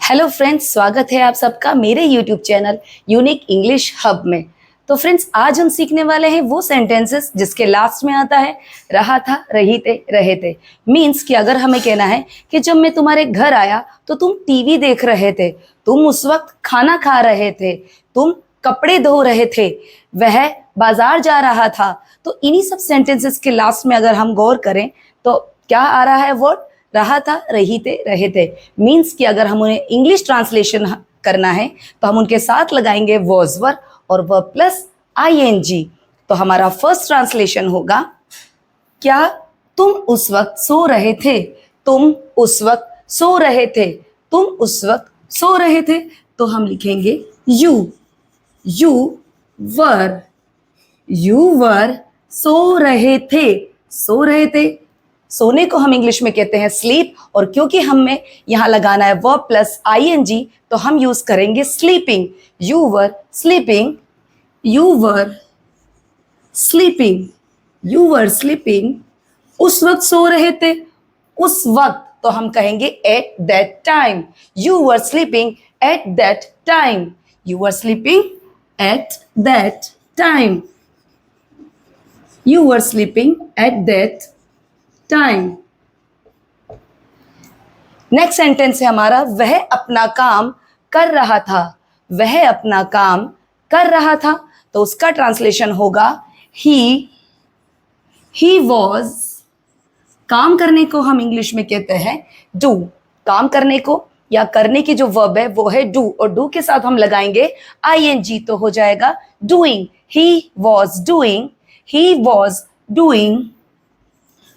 Hello friends, स्वागत है आप सबका मेरे YouTube channel unique English hub में। तो फ्रेंड्स, आज हम सीखने वाले हैं वो सेंटेंसेस जिसके लास्ट में आता है रहा था, रही थे, रहे थे। मीन्स कि अगर हमें कहना है कि जब मैं तुम्हारे घर आया तो तुम टीवी देख रहे थे, तुम उस वक्त खाना खा रहे थे, तुम कपड़े धो रहे थे, वह बाजार जा रहा था। तो इन्हीं सब सेंटेंसेस के लास्ट में अगर हम गौर करें तो क्या आ रहा है वर्ड? रहा था, रही थे, रहे थे। मीन्स कि अगर हम उन्हें इंग्लिश ट्रांसलेशन करना है तो हम उनके साथ लगाएंगे वॉज वर और वर्ब प्लस आईएनजी। तो हमारा फर्स्ट ट्रांसलेशन होगा, क्या तुम उस वक्त सो रहे थे? तुम उस वक्त सो रहे थे, तुम उस वक्त सो रहे थे। तो हम लिखेंगे यू वर, यू वर सो रहे थे, सो रहे थे। सोने को हम इंग्लिश में कहते हैं स्लीप, और क्योंकि हमें यहां लगाना है वर्ब प्लस आईएनजी तो हम यूज करेंगे sleeping. You were sleeping, you were sleeping, you were sleeping. उस वक्त सो रहे थे, उस वक्त तो हम कहेंगे at that time. You were sleeping at that time, you were sleeping at that time, you were sleeping at that time. Next sentence है हमारा, वह अपना काम कर रहा था, वह अपना काम कर रहा था। तो उसका ट्रांसलेशन होगा ही वॉज। काम करने को हम इंग्लिश में कहते हैं डू। काम करने को या करने की जो वर्ब है वो है डू, और डू के साथ हम लगाएंगे आईएनजी तो हो जाएगा doing. He was doing, he was doing.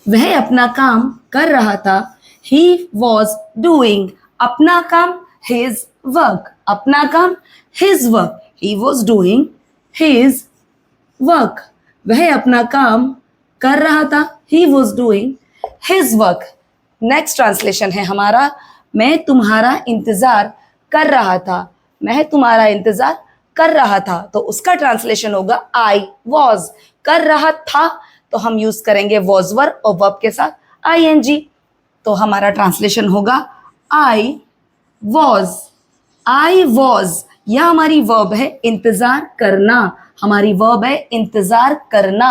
वह अपना काम कर रहा था, he was doing अपना काम, his work, अपना काम his work, he was doing his work। वह अपना काम कर रहा था, he was doing his work। Next translation है हमारा, मैं तुम्हारा इंतजार कर रहा था, मैं तुम्हारा इंतजार कर रहा था। तो उसका ट्रांसलेशन होगा I was। कर रहा था तो हम यूज करेंगे वॉज वर और वर्ब के साथ आईएनजी। तो हमारा ट्रांसलेशन होगा आई वॉज, आई वॉज। यह हमारी वर्ब है इंतजार करना, हमारी वर्ब है इंतजार करना।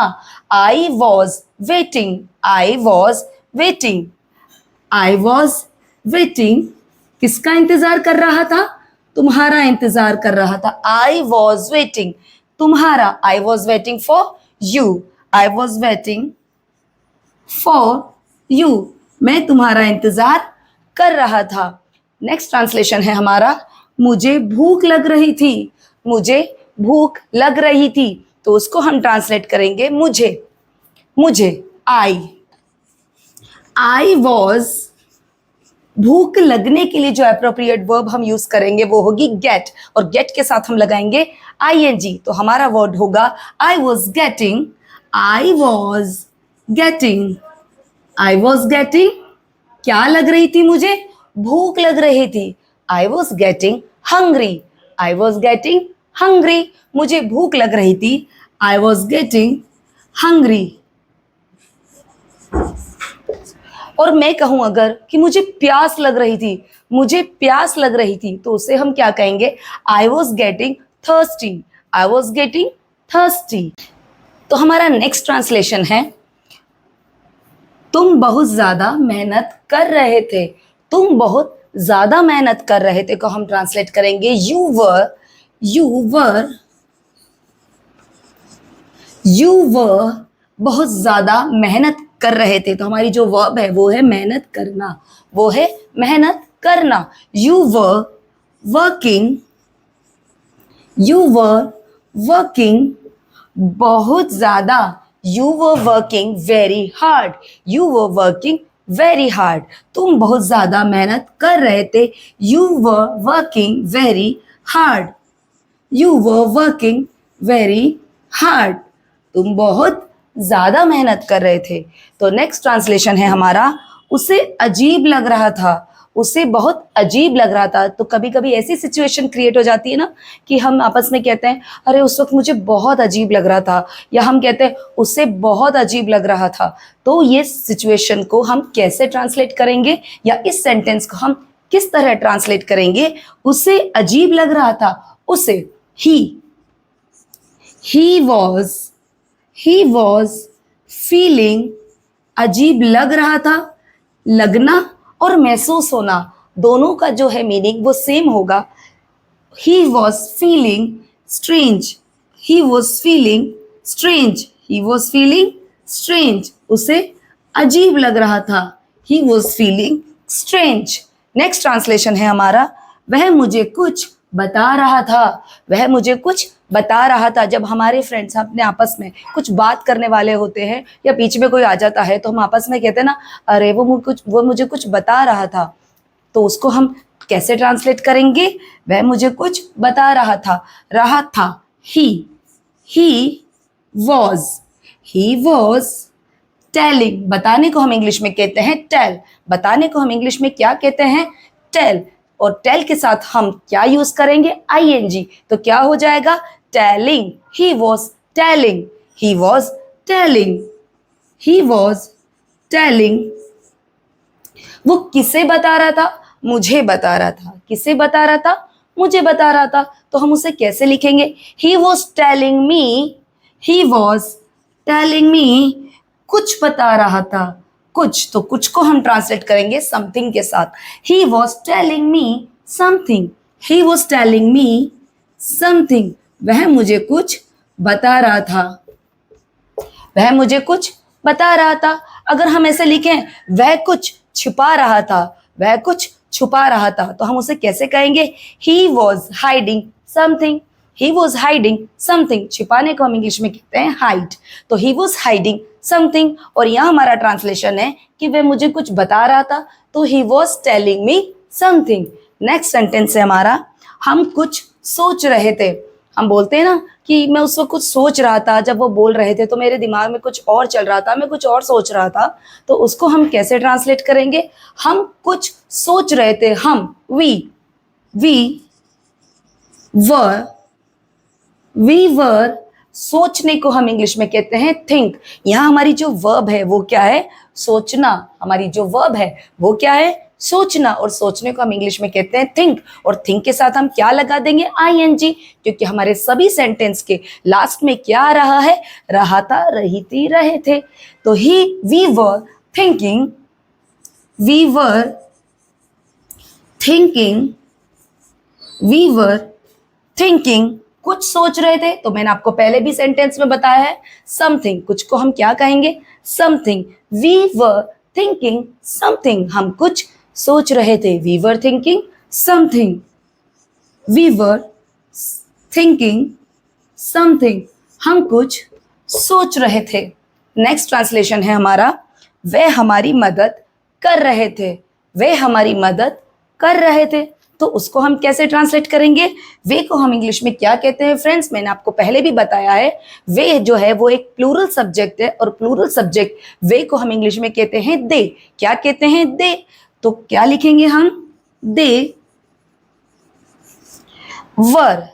I was waiting, I was waiting, I was waiting. किसका इंतजार कर रहा था? तुम्हारा इंतजार कर रहा था। आई वॉज वेटिंग तुम्हारा, I was waiting for you, I was waiting for you। मैं तुम्हारा इंतजार कर रहा था। नेक्स्ट ट्रांसलेशन है हमारा, मुझे भूख लग रही थी, मुझे भूख लग रही थी। तो उसको हम ट्रांसलेट करेंगे मुझे I was। भूख लगने के लिए जो एप्रोप्रिएट वर्ब हम यूज करेंगे वो होगी गेट, और गेट के साथ हम लगाएंगे आईएनजी। तो हमारा वर्ड होगा I was getting, I was getting, I was getting। क्या लग रही थी मुझे? भूख लग रही थी। I was getting hungry, I was getting hungry। मुझे भूख लग रही थी। I was getting hungry। और मैं कहूं अगर कि मुझे प्यास लग रही थी, मुझे प्यास लग रही थी, तो उसे हम क्या कहेंगे? I was getting thirsty, I was getting thirsty। तो हमारा नेक्स्ट ट्रांसलेशन है, तुम बहुत ज्यादा मेहनत कर रहे थे, तुम बहुत ज्यादा मेहनत कर रहे थे को हम ट्रांसलेट करेंगे यू वर बहुत ज्यादा मेहनत कर रहे थे। तो हमारी जो वर्ब है वो है मेहनत करना, वो है मेहनत करना। यू वर वर्किंग बहुत ज्यादा, you were working very hard, you were working very hard. तुम बहुत ज्यादा मेहनत कर रहे थे, you were working very hard, you were working very hard. तुम बहुत ज्यादा मेहनत कर रहे थे। तो नेक्स्ट ट्रांसलेशन है हमारा, उसे अजीब लग रहा था, उसे बहुत अजीब लग रहा था। तो कभी कभी ऐसी सिचुएशन क्रिएट हो जाती है ना कि हम आपस में कहते हैं अरे उस वक्त मुझे बहुत अजीब लग रहा था, या हम कहते हैं उससे बहुत अजीब लग रहा था। तो ये सिचुएशन को हम कैसे ट्रांसलेट करेंगे, या इस सेंटेंस को हम किस तरह ट्रांसलेट करेंगे? उसे अजीब लग रहा था, उसे he was feeling, अजीब लग रहा था, लगना और महसूस होना दोनों का जो है मीनिंग वो सेम होगा। he was feeling strange, he was feeling strange, he was feeling strange, उसे अजीब लग रहा था, he was feeling strange। Next translation है हमारा, वह मुझे कुछ बता रहा था, वह मुझे कुछ बता रहा था। जब हमारे फ्रेंड्स अपने आपस में कुछ बात करने वाले होते हैं या बीच में कोई आ जाता है तो हम आपस में कहते हैं ना, अरे वो मुझे कुछ बता रहा था, तो उसको हम कैसे ट्रांसलेट करेंगे? वह मुझे कुछ बता रहा था, he was टेलिंग, बताने को हम इंग्लिश में कहते हैं टेल, बताने को हम इंग्लिश में क्या कहते हैं? टेल। और टेल के साथ हम क्या यूज करेंगे? ing, तो क्या हो जाएगा? टेलिंग। he was telling, वो किसे बता रहा था? मुझे बता रहा था। किसे बता रहा था? मुझे बता रहा था। तो हम उसे कैसे लिखेंगे? he was telling me, कुछ बता रहा था, कुछ, तो कुछ को हम ट्रांसलेट करेंगे समथिंग के साथ। he was telling me something, वह मुझे कुछ बता रहा था, अगर हम ऐसे लिखें वह कुछ छुपा रहा था, तो हम उसे कैसे कहेंगे? he was hiding something, छिपाने को हम इंग्लिश में कहते हैं हाइड, तो he was hiding समथिंग। और यहाँ हमारा ट्रांसलेशन है कि वह मुझे कुछ बता रहा था, तो he was telling me something। Next sentence है हमारा, हम कुछ सोच रहे थे। हम बोलते हैं ना कि मैं उस वक्त कुछ सोच रहा था, जब वो बोल रहे थे तो मेरे दिमाग में कुछ और चल रहा था, मैं कुछ और सोच रहा था, तो उसको हम कैसे ट्रांसलेट करेंगे? हम कुछ सोच रहे थे, हम we were, सोचने को हम इंग्लिश में कहते हैं थिंक। यहाँ हमारी जो वर्ब है वो क्या है? सोचना। हमारी जो वर्ब है वो क्या है? सोचना। और सोचने को हम इंग्लिश में कहते हैं थिंक, और थिंक के साथ हम क्या लगा देंगे? ing, क्योंकि हमारे सभी सेंटेंस के लास्ट में क्या आ रहा है? रहा था, रही थी, रहे थे। तो we were thinking, कुछ सोच रहे थे, तो मैंने आपको पहले भी सेंटेंस में बताया है समथिंग, कुछ को हम क्या कहेंगे? Something. we were thinking something, हम कुछ सोच रहे थे, we were thinking something, हम कुछ सोच रहे थे। नेक्स्ट ट्रांसलेशन है हमारा, वे हमारी मदद कर रहे थे, तो उसको हम कैसे ट्रांसलेट करेंगे? वे को हम इंग्लिश में क्या कहते हैं फ्रेंड्स? मैंने आपको पहले भी बताया है, वे जो है वो एक प्लूरल सब्जेक्ट है, और प्लूरल सब्जेक्ट वे को हम इंग्लिश में कहते हैं दे। क्या कहते हैं? दे। तो क्या लिखेंगे हम? दे वर,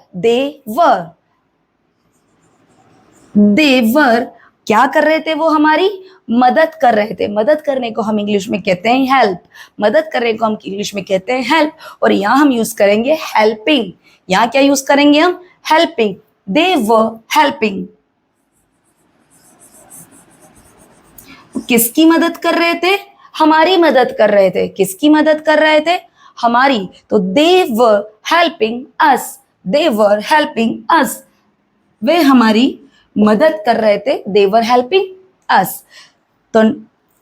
क्या कर रहे थे? वो हमारी मदद कर रहे थे। मदद करने को हम इंग्लिश में कहते हैं हेल्प, मदद करने को हम इंग्लिश में कहते हैं हेल्प, और यहाँ हम यूज करेंगे हेल्पिंग। यहाँ क्या यूज करेंगे हम? हेल्पिंग। दे वर हेल्पिंग, किसकी मदद कर रहे थे? हमारी मदद कर रहे थे। किसकी मदद कर रहे थे? हमारी। तो दे वर हेल्पिंग अस, वे हमारी मदद कर रहे थे, they were helping us। तो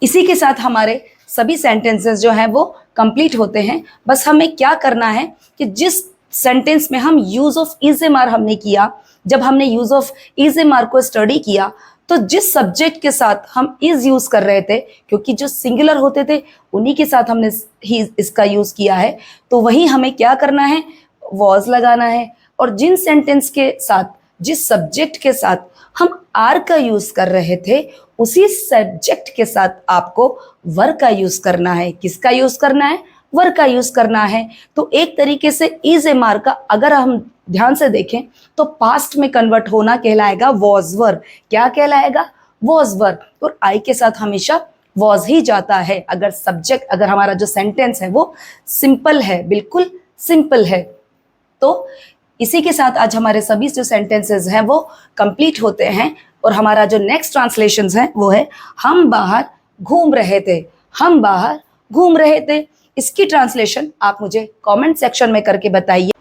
इसी के साथ हमारे सभी सेंटेंसेस जो हैं वो कंप्लीट होते हैं। बस हमें क्या करना है कि जिस सेंटेंस में हम use of is am are हमने किया, जब हमने use of is am are को स्टडी किया, तो जिस सब्जेक्ट के साथ हम इज यूज कर रहे थे, क्योंकि जो सिंगुलर होते थे उन्हीं के साथ हमने ही इसका यूज किया है, तो वही हमें क्या करना है? वॉज लगाना है। और जिन सेंटेंस के साथ, जिस सब्जेक्ट के साथ हम आर का यूज कर रहे थे, उसी सब्जेक्ट के साथ आपको वर का यूज करना है। किसका यूज करना है? वर का यूज करना है। तो एक तरीके से इज एम आर का अगर हम ध्यान से देखें तो पास्ट में कन्वर्ट होना कहलाएगा वॉज वर। क्या कहलाएगा? Was were. और आई के साथ हमेशा वॉज ही जाता है। अगर सब्जेक्ट, अगर हमारा जो सेंटेंस है वो सिंपल है, बिल्कुल सिंपल है, तो इसी के साथ आज हमारे सभी जो सेंटेंसेस हैं वो कंप्लीट होते हैं। और हमारा जो नेक्स्ट ट्रांसलेशन है वो है हम बाहर घूम रहे थे, हम बाहर घूम रहे थे। इसकी ट्रांसलेशन आप मुझे कमेंट सेक्शन में करके बताइए।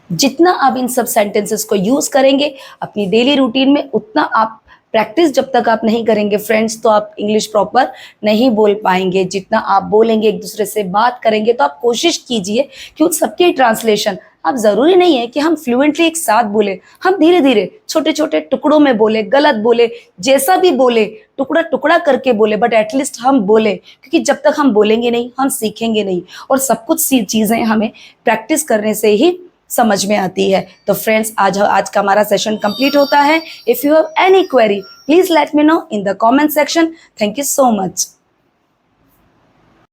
जितना आप इन सब सेंटेंसेस को यूज करेंगे अपनी डेली रूटीन में, उतना आप प्रैक्टिस जब तक आप नहीं करेंगे फ्रेंड्स, तो आप इंग्लिश प्रॉपर नहीं बोल पाएंगे। जितना आप बोलेंगे, एक दूसरे से बात करेंगे, तो आप कोशिश कीजिए कि उन सबके ट्रांसलेशन, आप ज़रूरी नहीं है कि हम फ्लुएंटली एक साथ बोले, हम धीरे धीरे छोटे छोटे टुकड़ों में बोले, गलत बोले, जैसा भी बोले, टुकड़ा टुकड़ा करके बोले, बट एटलीस्ट हम बोले। क्योंकि जब तक हम बोलेंगे नहीं, हम सीखेंगे नहीं। और सब कुछ सी चीज़ें हमें प्रैक्टिस करने से ही समझ में आती है। तो फ्रेंड्स, आज का हमारा सेशन कंप्लीट होता है। If you have any query, please let me know in the comment section. Thank you so much.